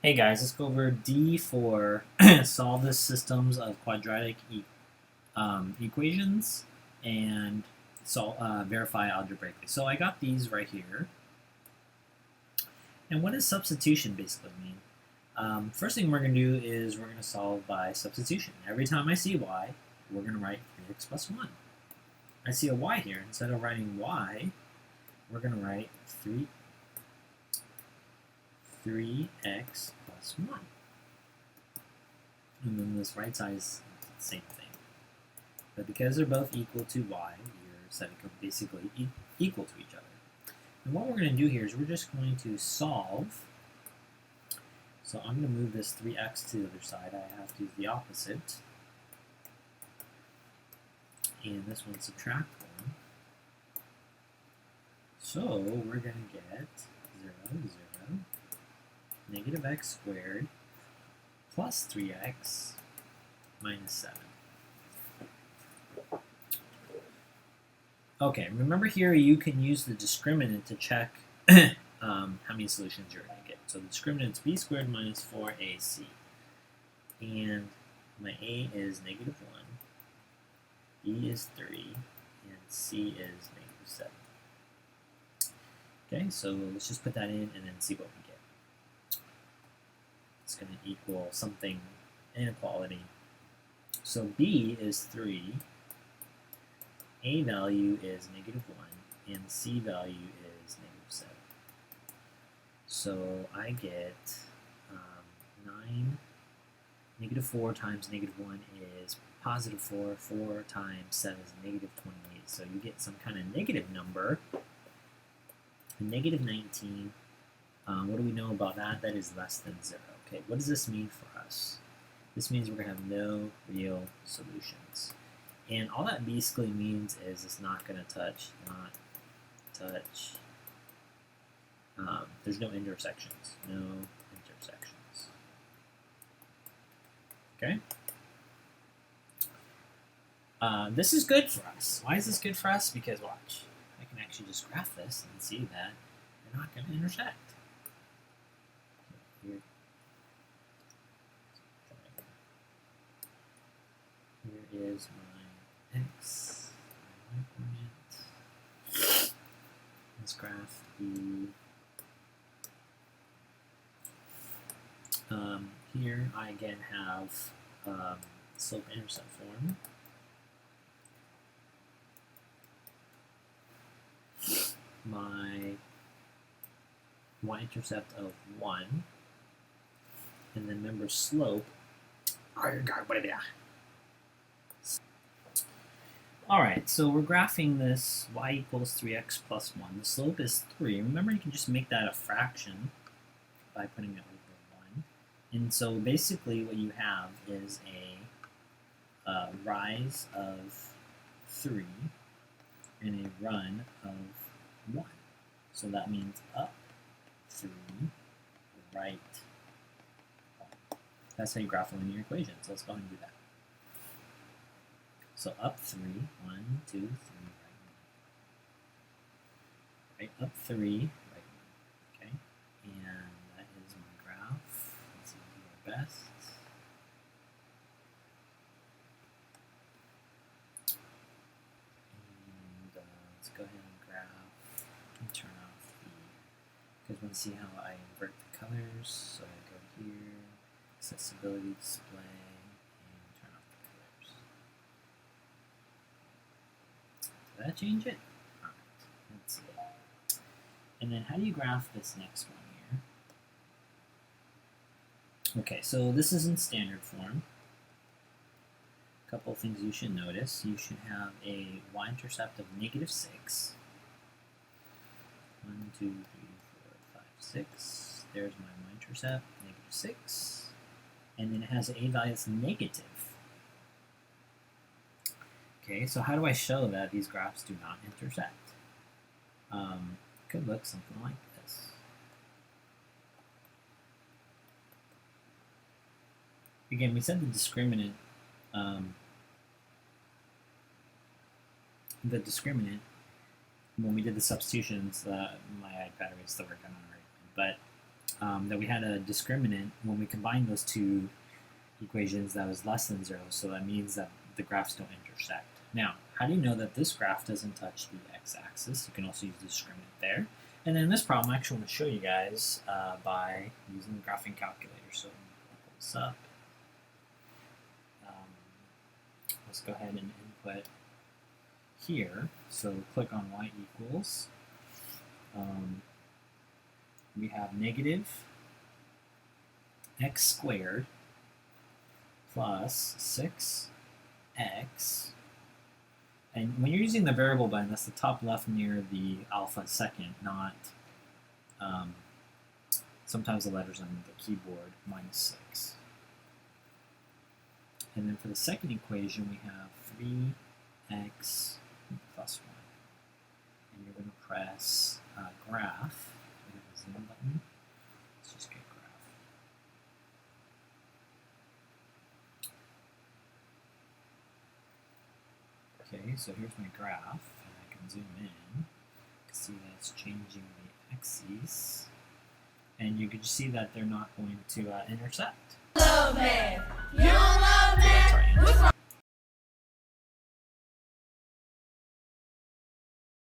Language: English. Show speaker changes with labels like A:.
A: Hey guys, let's go over D for solve the systems of quadratic equations and verify algebraically. So I got these right here. And what does substitution basically mean? First thing we're going to do is we're going to solve by substitution. Every time I see y, we're going to write 3x plus 1. I see a y here. Instead of writing y, we're going to write 3x plus 1. And then this right side is the same thing. But because they're both equal to y, you're setting them basically equal to each other. And what we're going to do here is we're just going to solve. So I'm going to move this 3x to the other side. I have to use the opposite. And this one subtract 1. So we're going to get 0, 0, negative x squared plus 3x minus 7. Okay, remember here you can use the discriminant to check how many solutions you're going to get. So the discriminant is b squared minus 4ac. And my a is negative 1, b is 3, and c is negative 7. Okay, so let's just put that in and then see what we get. It's going to equal something, inequality. So b is 3, a value is negative 1, and c value is negative 7. So I get 9, negative 4 times negative 1 is positive 4, 4 times 7 is negative 28. So you get some kind of negative number. Negative 19, what do we know about that? That is less than 0. Okay, what does this mean for us? This means we're going to have no real solutions. And all that basically means is it's not going to touch, there's no intersections, Okay? This is good for us. Why is this good for us? Because watch, I can actually just graph this and see that they're not going to intersect. Here is my x, my coordinate. Let's graph the. Here I again have slope-intercept form. My y-intercept of 1, and then remember slope. Alright, so we're graphing this y equals 3x plus 1. The slope is 3. Remember, you can just make that a fraction by putting it over 1. And so basically what you have is a rise of 3 and a run of 1. So that means up 3, right 1. That's how you graph a linear equation. So let's go ahead and do that. So up 3, 1, 2, 3, right 1. Right, up 3, right 1. Okay, and that is my graph. Let's do our best. And let's go ahead and graph and turn off the, because we want to see how I invert the colors. So I go here, accessibility display. Did that change it? Alright, let's see. And then how do you graph this next one here? Okay, so this is in standard form. A couple of things you should notice. You should have a y-intercept of negative 6. 1, 2, 3, 4, 5, 6. There's my y-intercept, negative 6. And then it has an a value that's negative. Okay, so how do I show that these graphs do not intersect? Could look something like this. Again, we said the discriminant, when we did the substitutions, my battery is still working on it, but that we had a discriminant when we combined those two equations that was less than 0, so that means that the graphs don't intersect. Now, how do you know that this graph doesn't touch the x-axis? You can also use the discriminant there. And then in this problem, I actually want to show you guys by using the graphing calculator. So I'm going to pull this up. Let's go ahead and input here. So click on y equals. We have negative x squared plus 6x. And when you're using the variable button, that's the top left near the alpha second, not sometimes the letters on the keyboard, minus 6. And then for the second equation, we have 3x plus 1. And you're going to press graph. We have a zoom button. Let's just get graph. Okay, so here's my graph, and I can zoom in. You can see that it's changing the axes. And you can see that they're not going to intersect.
B: Love math. You don't love math? What's wrong